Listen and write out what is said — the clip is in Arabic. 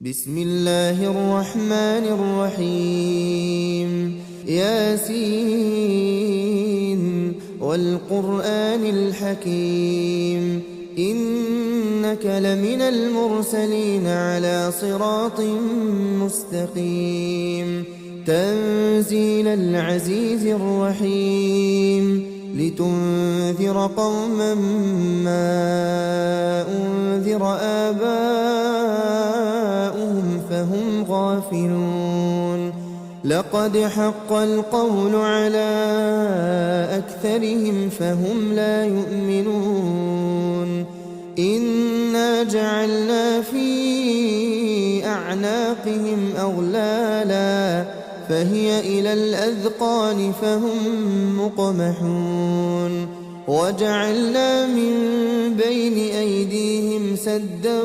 بسم الله الرحمن الرحيم ياسين والقرآن الحكيم إنك لمن المرسلين على صراط مستقيم تنزيل العزيز الرحيم لتنذر قوما ما أنذر آباؤهم فهم غافلون لقد حق القول على أكثرهم فهم لا يؤمنون إنا جعلنا في أعناقهم أغلالا فهي إلى الأذقان فهم مقمحون وجعلنا من بين أيديهم سدا